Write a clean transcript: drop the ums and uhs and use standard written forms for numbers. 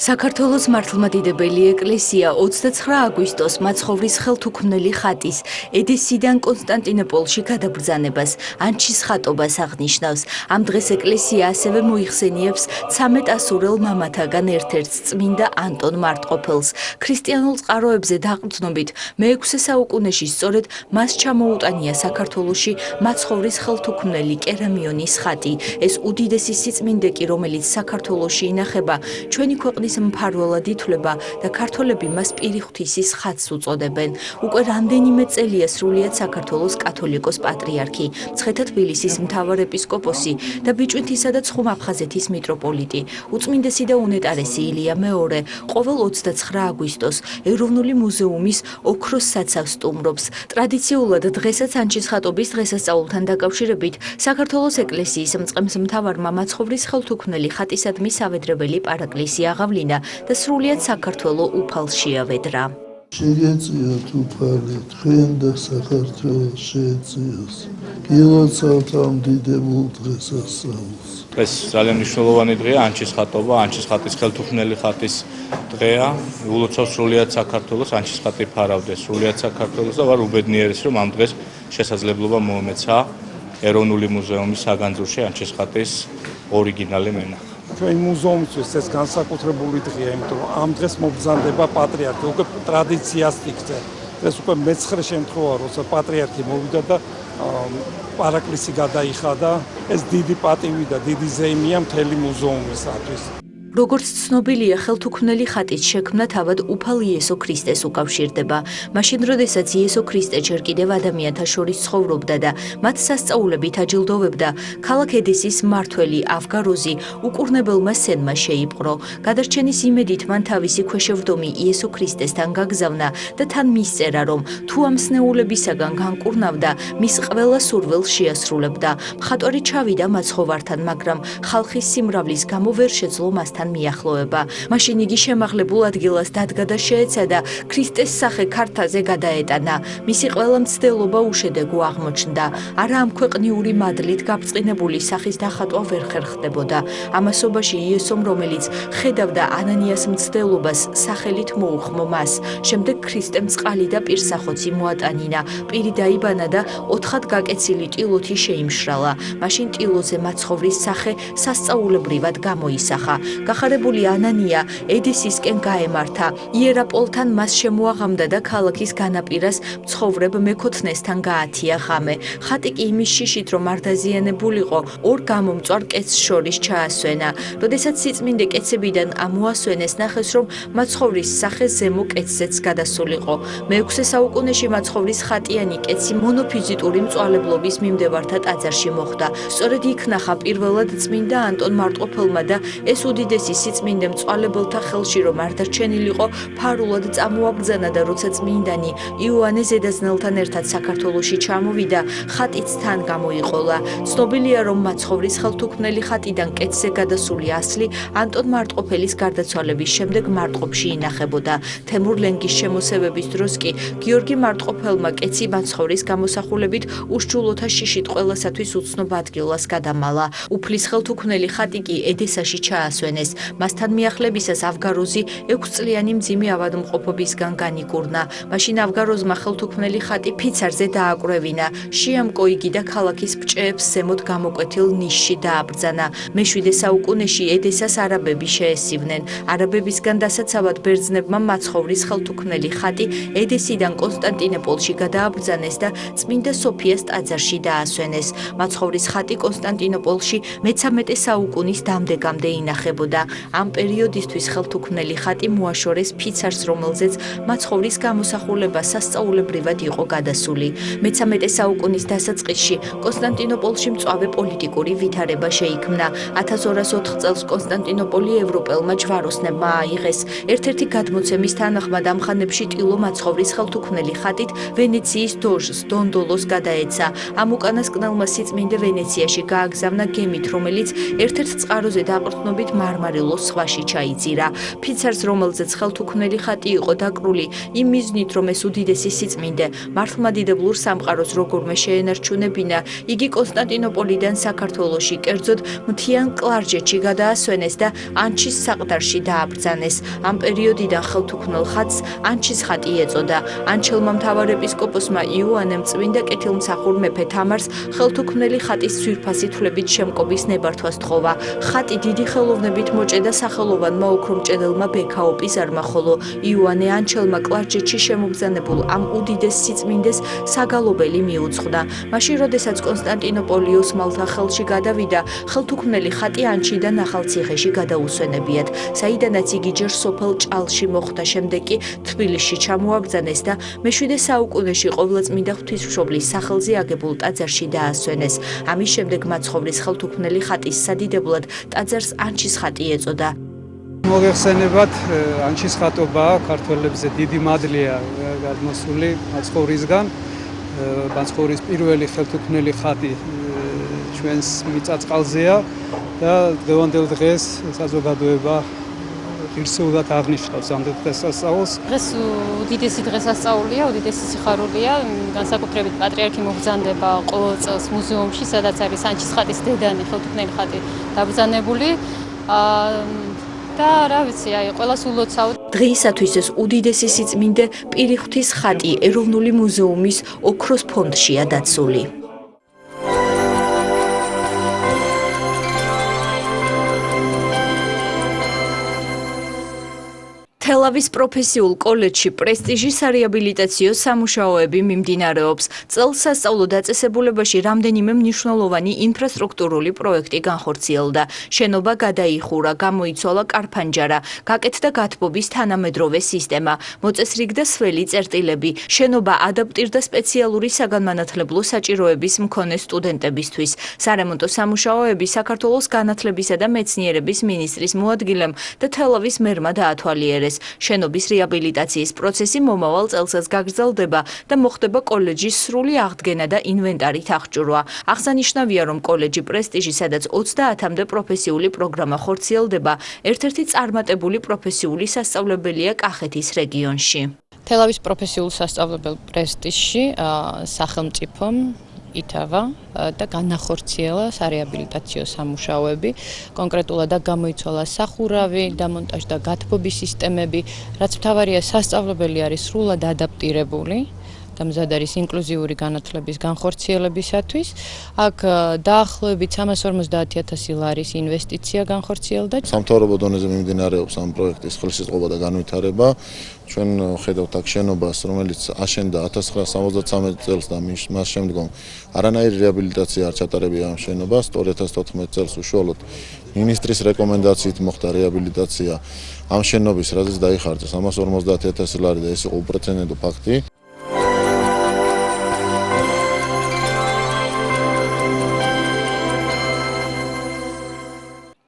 საქართველოს მართლმადიდებელი ეკლესია 29 აგვისტოს მაცხოვრის ხელთუქმნელი ხატის ედესიდან კონსტანტინოპოლში გადაბრძანებას ანჩის ხატობას აღნიშნავს. ამ დღეს ეკლესია ასევე მოიხსენიებს 13 ასურელ მამათაგან ერთ-ერთს წმინდა ანტონ მარტყოფელს. ქრისტიანულ წყაროებზე დაყრდნობით მე-6 საუკუნეში სწორედ მას ჩამოუტანია საქართველოში მაცხოვრის ხელთუქმნელი კერამიონის ხატი. ეს უდიდესი სიწმინდე კი, რომელიც საქართველოში ინახება, ჩვენი ქვეყნის მფარველად ითვლება და ქართველები მას პირი-ღვთისის ხატს უწოდებენ. უკვე რამდენიმე წელია სრულიად საქართველოს კათოლიკოს პატრიარქი, მცხეთა თბილისის მთავარ ეპისკოპოსი და ბიჭვინთისა და ცხუმ-აფხაზეთის მიტროპოლიტი, უწმინდესი და უნეტარესი ილია მეორე ყოველ 29 აგვისტოს ეროვნული მუზეუმის ოქროს საცავს სტუმრობს. ტრადიციულად დღესაც ანჩის ხატობის დღესასწაულთან დაკავშირებით საქართველოს ეკლესიის მწყემსმთავარმა მაცხოვრის ხელთუქმნელი ხატისადმი სავედრებელი პარაკლისი აღავლინა და სრულიად საქართველო უფალს შეავედრა. შეგეწიოთ უფალი, თქვენ და საქართველოს შეეწიოს. გილოცავთ ამ დიდებულ დღესასწაულს. დღეს ძალიან მნიშვნელოვანი დღეა ანჩის ხატობა, ანჩის ხატის ხელთუქმნელი ხატის დღეა. ულოცავ სრულიად საქართველოს, ანჩის ხატი ფარავდეს სრულიად საქართველოს და ვარ უბედნიერის, რომ ამ დღეს შესაძლებლობა მოუმეცა ეროვნული მუზეუმის საგანძურში ანჩის ხატის ორიგინალი მენახა. ჩვენ მუზეუმისთვის ეს განსაკუთრებული დღეა, იმიტომ რომ ამ დღეს მობრძანდება პატრიარქი, უკვე ტრადიციას იქცე. ეს უკვე მე-9 შემთხვევაა, როცა პატრიარქი მოვიდა და პარაკლისი გადაიხადა. ეს დიდი პატივი და დიდი ზეიმია მთელი მუზეუმისათვის. როგორც ცნობილია, ხელთუქმნელი ხატის შექმნა თავად უფალ იესო ქრისტეს უკავშირდება. მაშინ, როდესაც იესო ქრისტე ჯერ კიდევ ადამიანთა შორის ცხოვრობდა და მათ სასწაულებით აჯილდოვებდა, ქალაქ ედესის მმართველი ავგაროზი უკურნებელმა სენმა შეიპყრო. გადარჩენის იმედით მან თავისი ქვეშევრდომი იესო ქრისტესთან გაგზავნა და თან მისწერა, რომ თუ ამ სნეულებისაგან განკურნავდა, მის ყველა სურვილს შეასრულებდა. მხატვარი ჩავიდა მაცხოვართან, მაგრამ ხალხის სიმრავლის გამო ვერ შეძლო მასთან მიახლოება. მაშინ იგი შემაღლებულ ადგილას დადგა და შეეცადა ქრისტეს სახე ქართაზე გადაეტანა. მისი ყველა მცდელობა უშედეგო აღმოჩნდა. არა ამ ქვეყნიური მადლით გაბრწყინებული სახის დახატვა ვერ ხერხდებოდა. ამასობაში იესომ, რომელიც ხედავდა ანანიას მცდელობას, სახელით მოუხმო მას. შემდეგ ქრისტემ წყალი და პირსახოცი მოატანინა. პირი დაიბანა და 4-ხად გაკეცილი ტილოთი შეიმშრალა. მაშინ ტილოზე მაცხოვრის სახე სასწაულებრივად გამოისახა. გახარებული ანანია ედესისკენ გაემართა. იერაპოლთან მას შემოაღამდა და ქალაქის განაპირას მცხოვრებ მეკოთნესთან გაათია ღამე. ხატი კი იმის შიშით, რომ არ დაზიანებულიყო, ორ გამომწვარ კეცს შორის ჩაასვენა. როდესაც სიწმინდე კეცებიდან ამოასვენეს, ნახეს, რომ მაცხოვრის სახე ზემო კეცზეც გადასულიყო. მე-6 საუკუნეში მაცხოვრის ხატიანი კეცი მონოფიზიტური მწვალებლობის მიმდევართა ტაძარში მოხვდა. სწორედ იქ ნახა პირველად წმინდა ანტონ მარტყოფელმა და ეს უდიდესი სიწმინდე მწვალებელთა ხელში რომ არ დარჩენილიყო, ფარულად წამოაბრძანა და როცა წმინდანი იოანე ზედაზნელთან ერთად საქართველოში ჩამოვიდა, ხატიც თან გამოიყოლა. ცნობილია, რომ მაცხოვრის ხელთუქმნელი ხატიდან კეცზე გადასული ასლი ანტონ მარტყოფელის გარდაცვალების შემდეგ მარტყოფში ინახებოდა. თემურ ლენგის შემოსევების დროს კი გიორგი მარტყოფელმა კეცი მაცხოვრის გამოსახულებით უშჯულოთა შიშით ყველასათვის უცნობ ადგილას გადამალა. უფლის ხელთუქმნელი ხატი კი ედესაში ჩაასვენეს. მასთან მიახლებისას ავგაროზი 6 წლიანი მძიმე ავადმყოფობისგან განიკურნა. მაშინ ავგაროზმა ხელთუქმნელი ხატი ფიცარზე დააკვრევინა. შეამკო იგი და ქალაქის ბჭეებს ზემოთ გამოკვეთილ ნიშში დააბრძანა. მე-7 საუკუნეში ედესას არაბები შეესივნენ. არაბებისგან დასაცავად ბერძნებმა მაცხოვრის ხელთუქმნელი ხატი ედესიდან კონსტანტინოპოლში გადააბრძანეს და წმინდა სოფიას ტაძარში დაასვენეს. მაცხოვრის ხატი კონსტანტინოპოლში მე-13 საუკუნის დამდეგამდე ინახებოდა. ამ პერიოდისთვის ხელთუქმნელი ხატი მოაშორეს ფიცარს, რომელზეც მაცხოვრის გამოსახულება სასწაულებრივად იყო გადასული. მე-13 საუკუნის დასაწყისში კონსტანტინოპოლში მწვავე პოლიტიკური ვითარება შეიქმნა. 1204 წელს კონსტანტინოპოლი ევროპელმა ჯვაროსნებმა აიღეს. ერთ-ერთი გადმოცემის თანახმად ამ ხანებში ტილო მაცხოვრის ხელთუქმნელი ხატით ვენეციის დოჟს დონდოლოს გადაეცა. ამ უკანასკნელმა სიწმინდე ვენეციაში გააგზავნა გემით, რომელიც ერთ-ერთ წყაროზე დაყრდნობით მარმარილოს საყარელოს ზღვაში ჩაიძირა. ფიცარს, რომელზეც ხელთუქმნელი ხატი იყო დაკრული, იმ მიზნით, რომ ეს უდიდესი სიწმინდე მართლმადიდებლურ სამყაროს როგორმე შეენარჩუნებინა, იგი კონსტანტინოპოლიდან საქართველოში, კერძოდ მთიან კლარჯეთში გადაასვენეს და ანჩის საყდარში დააბრძანეს. ამ პერიოდიდან ხელთუქმნელ ხატს ანჩის ხატი ეწოდა. ანჩელმა მთავარეპისკოპოსმა იოანემ წმინდა კეთილმსახურ მეფე თამარს ხელთუქმნელი ხატის ძვირფასი თვლებით შემკობის ნებართვა სთხოვა. ხატი დიდი ხელოვნებით მოჭედა სახელოვანმა ოქრომჭედელმა ბექაო პიზარმა, ხოლო იოანე ანჩელმა კლარჯეთში შემობრძანებულ ამ უდიდეს სიწმინდეს საგალობელი მიუძღვნა. მაშინ, როდესაც კონსტანტინოპოლი ოსმალთა ხელში გადავიდა, ხელთუქმნელი ხატი ანჩიდან ახალციხეში გადაუსვენებიათ, საიდანაც იგი ჯერ სოფელ ჭალში მოხვდა, შემდეგ კი თბილისში ჩამოაბრძანეს და მე-7 საუკუნეში ყოვლადწმინდა ღვთისმშობლის სახელზე აგებულ ტაძარში დაასვენეს. ამის შემდეგ მაცხოვრის ხელთუქმნელი ხატის სადიდებლად ტაძარს ანჩის ხატი ეწოდა. მოგეხსენებათ, ანჩის ხატობა ქართველებზე დიდი მადლია გადმოსული მაცხოვრისგან. მაცხოვრის პირველი ხელთუქმნელი ხატი ჩვენს მიწა-წყალზეა და დღევანდელ დღეს საზოგადოება ღირსეულად აღნიშნავს ამ დღესასწაულს. დღეს უდიდესი დღესასწაულია, უდიდესი სიხარულია, განსაკუთრებით პატრიარქი მოგზანდება ყოველ წელს მუზეუმში, სადაც არის ანჩის ხატის დედანი, ხელთუქმნელი ხატი დაბრძანებული. და რა ვიცი, ყველას ულოცავთ. დღეისათვის ეს უდიდესი სიწმინდე პირიხუთის ხატი ეროვნული მუზეუმის ოქროს ფონდშია დაცული. თელავის პროფესიულ კოლეჯში პრესტიჟის სარეაბილიტაციო სამუშაოები მიმდინარეობს. წელს სასწავლო დაწესებულებაში რამდენიმე მნიშვნელოვანი ინფრასტრუქტურული პროექტი განხორციელდა. შენობა გადაიხურა, გამოიცვალა კარფანჯარა, გაკეთდა გათბობის თანამედროვე სისტემა, მოწესრიგდა სველი წერტილები. შენობა ადაპტირდა სპეციალური საგანმანათლებლო საჭიროების მქონე სტუდენტებისთვის. სარემონტო სამუშაოები საქართველოს განათლებისა და მეცნიერების მინისტრის მოადგილემ და თელავის მერმა დაათვალიერეს. შენობის რეაბილიტაციის პროცესი მომავალ წელსაც გაგრძელდება და მოხდება კოლეჯის სრული აღდგენა და ინვენტარით აღჭურვა. აღსანიშნავია, რომ კოლეჯი პრესტიჟი, სადაც 30-მდე პროფესიული პროგრამა ხორციელდება, ერთ-ერთი წარმატებული პროფესიული სასწავლებელია კახეთის რეგიონში. თელავის პროფესიულ სასწავლებელ პრესტიჟში სახელმწიფომ ითავა და განახორციელა სარეაბილიტაციო სამუშაოები. კონკრეტულად გამოიცვალა სახურავი, დამონტაჟდა გათბობის სისტემები, რაც მთავარია სასწავლებელი არის სრულად ადაპტირებული. გამზად არის ინკლუზიური განათლების განხორციელებისათვის. აქ დაახლოებით 350,000 ლარის ინვესტიცია განხორციელდა. სამთავრობო დონეზე მიმდინარეობს ამ პროექტის ხელშეწყობა და განვითარება. ჩვენ ხედავთ აქ შენობას, რომელიც აშენდა 1973 წელს და მას შემდგომ არანაირი რეაბილიტაცია არ ჩატარებია ამ შენობას. 2014 წელს უშუალოდ მინისტრის რეკომენდაციით მოხდა რეაბილიტაცია ამ შენობის, რაზეც დაიხარჯა 350,000 ლარი და ეს იყო უპრეცედენტო ფაქტი.